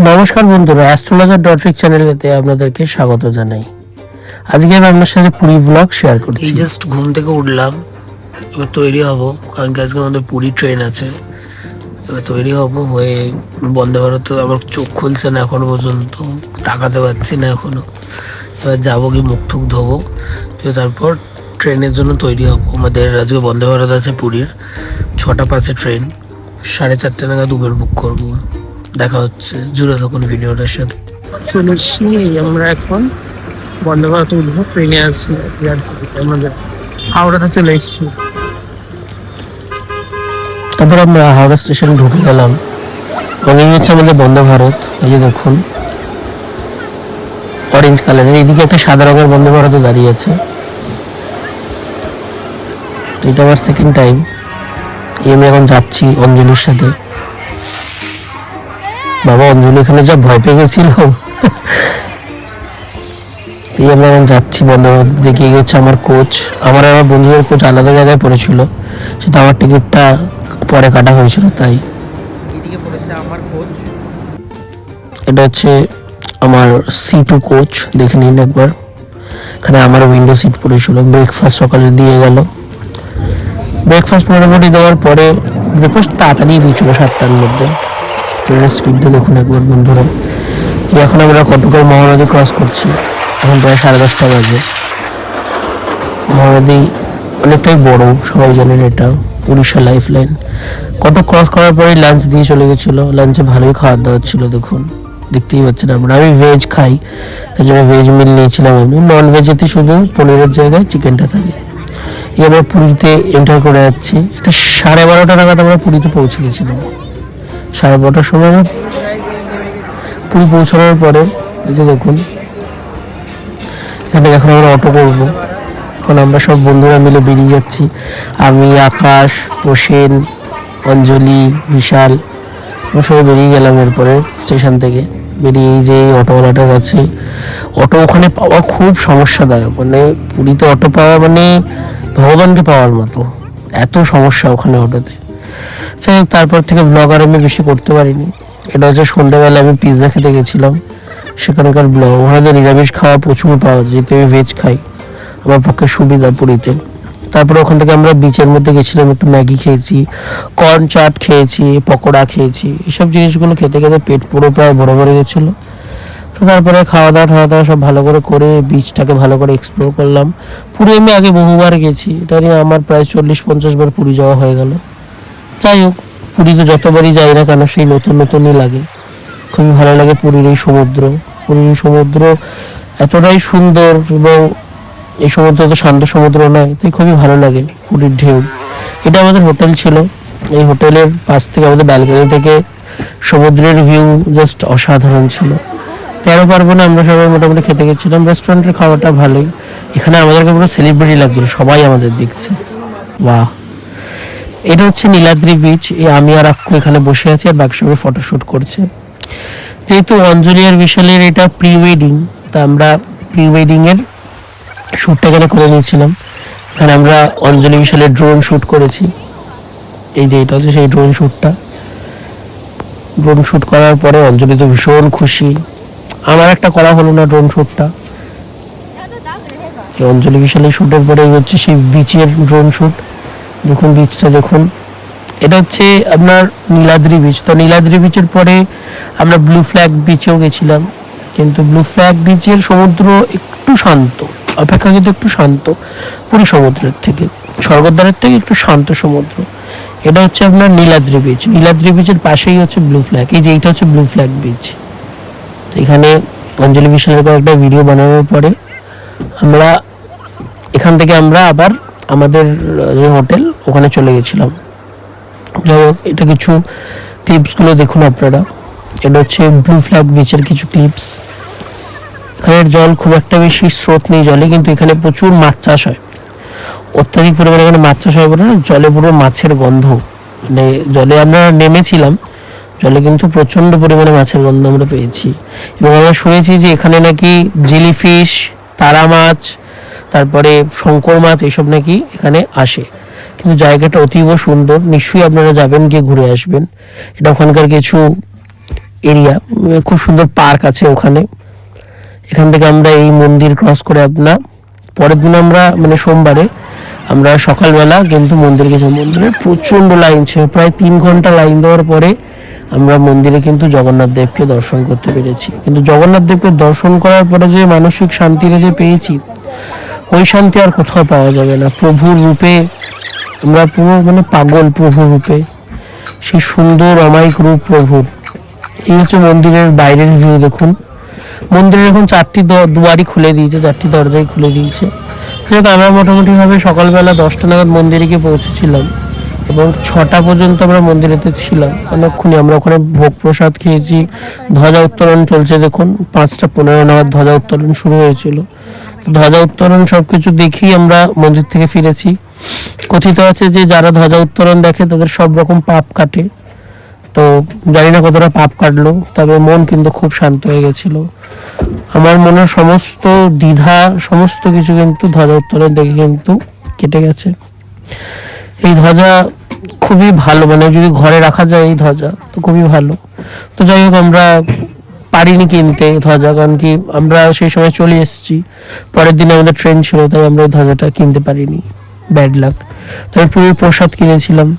নমস্কার বন্ধুরা, অ্যাস্ট্রোলজার.ট্রিক চ্যানেলেতে আপনাদেরকে স্বাগত জানাই। আজকে আমি আপনার সাথে পুরী ব্লগ শেয়ার করছি। জাস্ট ঘুম থেকে উঠলাম, এবার তৈরি হব, কারণ আজকে আমাদের পুরী ট্রেন আছে। এবার তৈরি হব, হয়ে বন্দে ভারত আবার চোখ খুলছে না এখনো পর্যন্ত, তাকাতে পারছি না এখনো। এবার যাবো, কি মুখ টুক ধোবো, তারপর ট্রেনের জন্য তৈরি হব। আমাদের আজকে বন্দে ভারত আছে পুরীর 6টা 5-এ ট্রেন, 4:30 নাগাদ উবের বুক করবো। দেখা হচ্ছে, জুড়ে থাকুন ভিডিওটার সাথে। চলে এসছি আমরা এখন বন্দে ভারত উঠবো, ট্রেনে আছি আমাদের হাওড়াতে চলে এসছি। তারপর আমরা হাওড়া স্টেশনে ঢুকে গেলাম। এই হচ্ছে আমাদের বন্দে ভারত। এই যে দেখুন, অরেঞ্জ কালারের, এইদিকে একটা সাদা রঙের বন্দে ভারত দাঁড়িয়ে আছে। তো এটা আমার সেকেন্ড টাইম। আমি এখন যাচ্ছি অঞ্জলির সাথে। বাবা, অঞ্জলি এখানে যা ভয় পেয়ে গেছিল। আমরা এখন যাচ্ছি বন্দে ভারত দেখে। এই হচ্ছে আমার কোচ। আমার বন্ধুদের কোচ আলাদা জায়গায় পড়েছিল, সেটা আমার টিকিটটা পরে কাটা হয়েছিল, তাই এদিকে পড়েছে আমার কোচ। এটা হচ্ছে আমার C2 কোচ, দেখে নিন একবার। এখানে আমার উইন্ডো সিট পড়েছিল। ব্রেকফাস্ট সকালে দিয়ে গেল। ব্রেকফাস্ট মোটামুটি দেওয়ার পরে ব্রেকফাস্ট তাড়াতাড়ি দিয়েছিল 7টার মধ্যে। ট্রেনের স্পিডটা দেখুন একবার বন্ধুরা। এখন আমরা কটকের মহানদী ক্রস করছি, এখন প্রায় 10:30 বাজে। মহানদী অনেকটাই বড়, সবাই জানেন, এটা Orissa life line. Cuttack cross করার পরেই লাঞ্চ দিয়ে চলে গেছিলো। লাঞ্চে ভালোই খাওয়ার দাওয়ার ছিল, দেখুন, দেখতেই পাচ্ছেন আমরা। আমি ভেজ খাই, তাই জন্য ভেজ মিল নিয়েছিলাম। আমি নন ভেজেতে শুধু পনিরের জায়গায় চিকেনটা থাকে। এবার পুরীতে এন্টার করে যাচ্ছি। এটা 12:30 নাগাদ আমরা পুরীতে পৌঁছে গেছিলাম। 12:30টার সময় পুরী পৌঁছানোর পরে এই যে দেখুন, এখান থেকে এখন আমরা অটো করবো। এখন আমরা সব বন্ধুরা মিলে বেরিয়ে যাচ্ছি। আমি, আকাশ, প্রসেন, অঞ্জলি, বিশাল, আমরা সবাই বেরিয়ে গেলাম। এরপরে স্টেশন থেকে বেরিয়ে এই যে অটোওয়ালাটার কাছে। অটো ওখানে পাওয়া খুব সমস্যাদায়ক, মানে পুরীতে অটো পাওয়া মানে ভগবানকে পাওয়ার মতো, এত সমস্যা ওখানে অটোতে। যাই হোক, তারপর থেকে ব্লগ আর আমি বেশি করতে পারিনি। এটা হচ্ছে সন্ধ্যাবেলা আমি পিৎজা খেতে গেছিলাম, সেখানকার ব্লগ। ওখানে নিরামিষ খাওয়া প্রচুর পাওয়া যায়, যেহেতু আমি ভেজ খাই, আমার পক্ষে সুবিধা পুরীতে। তারপরে ওখান থেকে আমরা বিচের মধ্যে গেছিলাম, একটু ম্যাগি খেয়েছি, কর্ন চাট খেয়েছি, পকোড়া খেয়েছি। এসব জিনিসগুলো খেতে খেতে পেট পুরো প্রায় ভরে ভরে গেছিলো। তো তারপরে খাওয়া দাওয়া সব ভালো করে বিচটাকে ভালো করে এক্সপ্লোর করলাম। পুরী আমি আগে বহুবার গেছি, এটা নিয়ে আমার প্রায় 40-50 বার পুরী যাওয়া হয়ে গেল। যাই হোক, পুরী তো যতবারই যাই না কেন সেই নতুনই লাগে। খুবই ভালো লাগে পুরীর এই সমুদ্র। পুরীর সমুদ্র এতটাই সুন্দর, এবং এই সমুদ্র তো শান্ত সমুদ্র নয়, তাই খুবই ভালো লাগে পুরীর ঢেউ। এটা আমাদের হোটেল ছিল। এই হোটেলের পাশ থেকে আমাদের ব্যালকনি থেকে সমুদ্রের ভিউ জাস্ট অসাধারণ ছিল। 13 পার্বণে আমরা সবাই মোটামুটি খেতে গেছিলাম। রেস্টুরেন্টের খাওয়াটা ভালোই। এখানে আমাদেরকে পুরো সেলিব্রিটি লাগছিল, সবাই আমাদের দেখছে। বাহ, এটা হচ্ছে নীলাদ্রি বিচ। আমি আর আক্কু এখানে বসে আছি, আর বাকি সবাই ফটোশ্যুট করছে। যেহেতু অঞ্জলি আর বিশালের এটা প্রি ওয়েডিং, তা আমরা প্রি ওয়েডিং এর শ্যুটটা এখানে করে নিয়েছিলাম। এখানে আমরা অঞ্জলি বিশালের ড্রোন শ্যুট করেছি। এই যে এটা হচ্ছে সেই ড্রোন শ্যুটটা। ড্রোন শ্যুট করার পরে অঞ্জলি তো ভীষণ খুশি। আমার একটা করা হলো না ড্রোন শ্যুটটা। এই অঞ্জলি বিশালের শ্যুটের পরে হচ্ছে সেই বিচের ড্রোন শ্যুট। দেখুন বিচটা দেখুন, এটা হচ্ছে আপনার নীলাদ্রি বিচ। তো নীলাদ্রি বিচের পরে আমরা ব্লু ফ্ল্যাগ বিচেও গেছিলাম, কিন্তু ব্লু ফ্ল্যাগ বিচের সমুদ্র একটু শান্ত, অপেক্ষাকৃত একটু শান্ত পুরী সমুদ্রের থেকে, স্বর্গদ্বারের থেকে একটু শান্ত সমুদ্র। এটা হচ্ছে আপনার নীলাদ্রি বিচ। নীলাদ্রি বিচের পাশেই হচ্ছে ব্লু ফ্ল্যাগ। এই যে এইটা হচ্ছে ব্লু ফ্ল্যাগ বিচ। তো এখানে অঞ্জলি বিশালের একটা ভিডিও বানানোর পরে আমরা এখান থেকে আমরা আবার আমাদের যে হোটেল ওখানে চলে গেছিলাম। যাই হোক, এটা কিছু ক্লিপসগুলো দেখুন আপনারা। এটা হচ্ছে ব্লু ফ্ল্যাগ বিচের কিছু ক্লিপস। এখানের জল খুব একটা বেশি স্রোত নেই জলে, কিন্তু এখানে প্রচুর মাছ চাষ হয়, অত্যাধিক পরিমাণে এখানে মাছ চাষ হয় বলে না, জলে পুরো মাছের গন্ধ। মানে জলে আমরা নেমেছিলাম, জলে কিন্তু প্রচণ্ড পরিমাণে মাছের গন্ধ আমরা পেয়েছি। এবং আমরা শুনেছি যে এখানে নাকি জেলিফিশ, তারা মাছ, তারপরে শঙ্কর মাছ, এইসব নাকি এখানে আসে। কিন্তু জায়গাটা অতীব সুন্দর, নিশ্চয়ই আপনারা যাবেন, গিয়ে ঘুরে আসবেন। এটা ওখানকার কিছু এরিয়া, খুব সুন্দর পার্ক আছে ওখানে। এখান থেকে আমরা এই মন্দির ক্রস করে আপনার পরের দিন আমরা মানে সোমবারে আমরা সকালবেলা কিন্তু মন্দিরে গেছি। মন্দিরে প্রচণ্ড লাইন ছিল, প্রায় 3 ঘন্টা লাইন দেওয়ার পরে আমরা মন্দিরে কিন্তু জগন্নাথ দেবকে দর্শন করতে পেরেছি। কিন্তু জগন্নাথ দেবকে দর্শন করার পরে যে মানসিক শান্তিটা যে পেয়েছি, ওই শান্তি আর কোথাও পাওয়া যাবে না। প্রভুর রূপে আমরা পুরো মানে পাগল, প্রভুর রূপে, সেই সুন্দর অমায়িক রূপ প্রভুর। এই হচ্ছে মন্দিরের বাইরের ভিউ। দেখুন মন্দিরের এখন 4টি দুয়ারই খুলে দিয়েছে, 4টি দরজাই খুলে দিয়েছে। যেহেতু আমরা মোটামুটিভাবে সকালবেলা 10টা নাগাদ মন্দিরে গিয়ে পৌঁছেছিলাম এবং 6টা পর্যন্ত আমরা মন্দিরেতে ছিলাম। অনেকক্ষণই আমরা ওখানে ভোগ প্রসাদ খেয়েছি। ধ্বজা উত্তোলন চলছে, দেখুন 5টা 15 নাগাদ ধ্বজা উত্তোলন শুরু হয়েছিল। তো ধ্বজা উত্তোলন সবকিছু দেখেই আমরা মন্দির থেকে ফিরেছি। কথিত আছে যে যারা ধ্বজা উত্তোলন দেখে তাদের সব রকম পাপ কাটে। তো জানি না কতটা পাপ কাটলো, তবে মন কিন্তু খুব শান্ত হয়ে গেছিল। আমার মনের সমস্ত দ্বিধা, সমস্ত কিছু কিন্তু ধ্বজা উত্তোলন দেখে কিন্তু কেটে গেছে। এই ধ্বজা খুবই ভালো, মানে যদি ঘরে রাখা যায় এই ধ্বজা তো খুবই ভালো। তো যাই হোক, আমরা পারিনি কিনতে ধ্বজা, কারণ কি আমরা সেই সময় চলে এসেছি, পরের দিন আমাদের ট্রেন ছিল, তাই আমরা এই ধ্বজাটা কিনতে পারিনি, ব্যাড লাক। তাই পুরীর প্রসাদ কিনেছিলাম।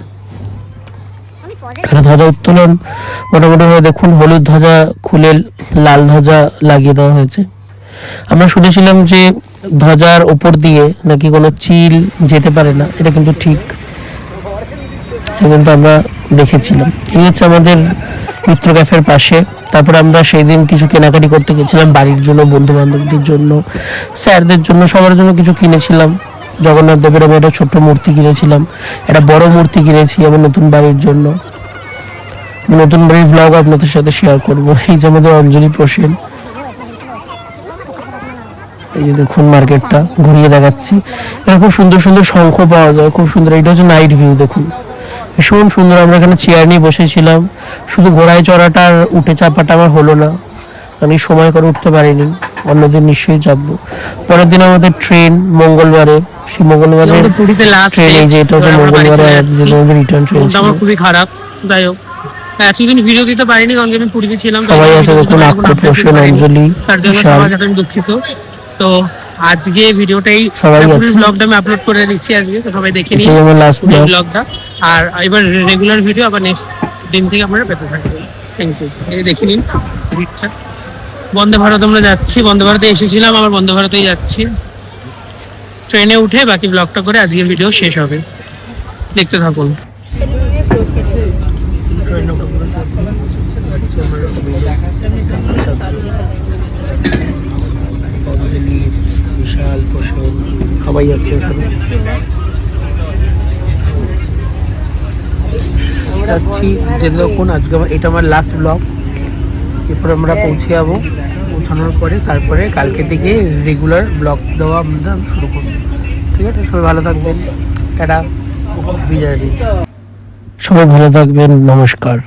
ধ্বজা উত্তোলন মোটামুটি ভাবে দেখুন, হলুদ ধ্বজা খুলে লাল ধ্বজা লাগিয়ে দেওয়া হয়েছে। আমরা শুনেছিলাম যে ধ্বজার ওপর দিয়ে নাকি কোনো চিল যেতে পারে না, এটা কিন্তু ঠিক, কিন্তু আমরা দেখেছিলাম। এই হচ্ছে আমাদের মিত্র ক্যাফের পাশে। তারপরে আমরা সেই দিন কিছু কেনাকাটি করতে গেছিলাম, বাড়ির জন্য, বন্ধু বান্ধবদের জন্য, স্যারদের জন্য, সবার জন্য কিছু কিনেছিলাম। জগন্নাথ দেবের আমি একটা ছোট্ট মূর্তি কিনেছিলাম, একটা বড় মূর্তি কিনেছি আমার নতুন বাড়ির জন্য। নতুন বাড়ির ভ্লগ আপনাদের সাথে শেয়ার করব। এই যে আমাদের অঞ্জলি প্রসেন, এই যে দেখুন মার্কেটটা ঘুরিয়ে দেখাচ্ছি। এখানে খুব সুন্দর সুন্দর শঙ্খ পাওয়া যায়, খুব সুন্দর। এটা হচ্ছে নাইট ভিউ, দেখুন ভীষণ সুন্দর। আমরা এখানে চেয়ার নিয়ে বসেছিলাম, শুধু ঘোড়ায় চড়াটা আর উঠে চাপাটা আমার হলো না, আমি সময় করে উঠতে পারিনি। অন্যদিন নিশ্চয়ই চাপবো। পরের দিন আমাদের ট্রেন, মঙ্গলবারে, সেই মঙ্গলবারে পুরীতে লাস্ট ট্রেন, এই যে এটা হচ্ছে মঙ্গলবারে রিটার্ন ট্রেন। আমার খুবই খারাপ, যাই হোক এতদিন ভিডিও দিতে পারিনি কারণ আমি পুরীতে ছিলাম। সবাই আছে দেখুন, আক্রো, প্রসেন, অঞ্জলি, তার জন্য সবার কাছে আমি দুঃখিত। তো আজকে ভিডিওটাই পুরীর ব্লগটা আমি আপলোড করে দিচ্ছি আজকে, তো সবাই দেখে নিন পুরীর ব্লগটা। আর এবার রেগুলার ভিডিও আবার নেক্সট দিন থেকে আপনারা পেতে থাকবেন। Thank you. এই দেখে নিন ভিড়টা। বন্দে ভারত আমরা যাচ্ছি, বন্দে ভারতে এসেছিলাম, আবার বন্দে ভারতেই যাচ্ছি। ট্রেনে উঠে বাকি ব্লগটা করে আজকের ভিডিও শেষ হবে, দেখতে থাকুন। বিশাল প্রসেন, সবাই আছে এখানে। যাচ্ছি যেতে দেখুন। আজকে এটা আমার লাস্ট ব্লগ, এরপর আমরা পৌঁছে যাবো। পৌঁছানোর পরে তারপরে কালকে থেকে রেগুলার ব্লগ দেওয়া আমরা শুরু করবো। ঠিক আছে, সবাই ভালো থাকবেন, টাটা, হ্যাপি জার্নি। সবাই ভালো থাকবেন, নমস্কার।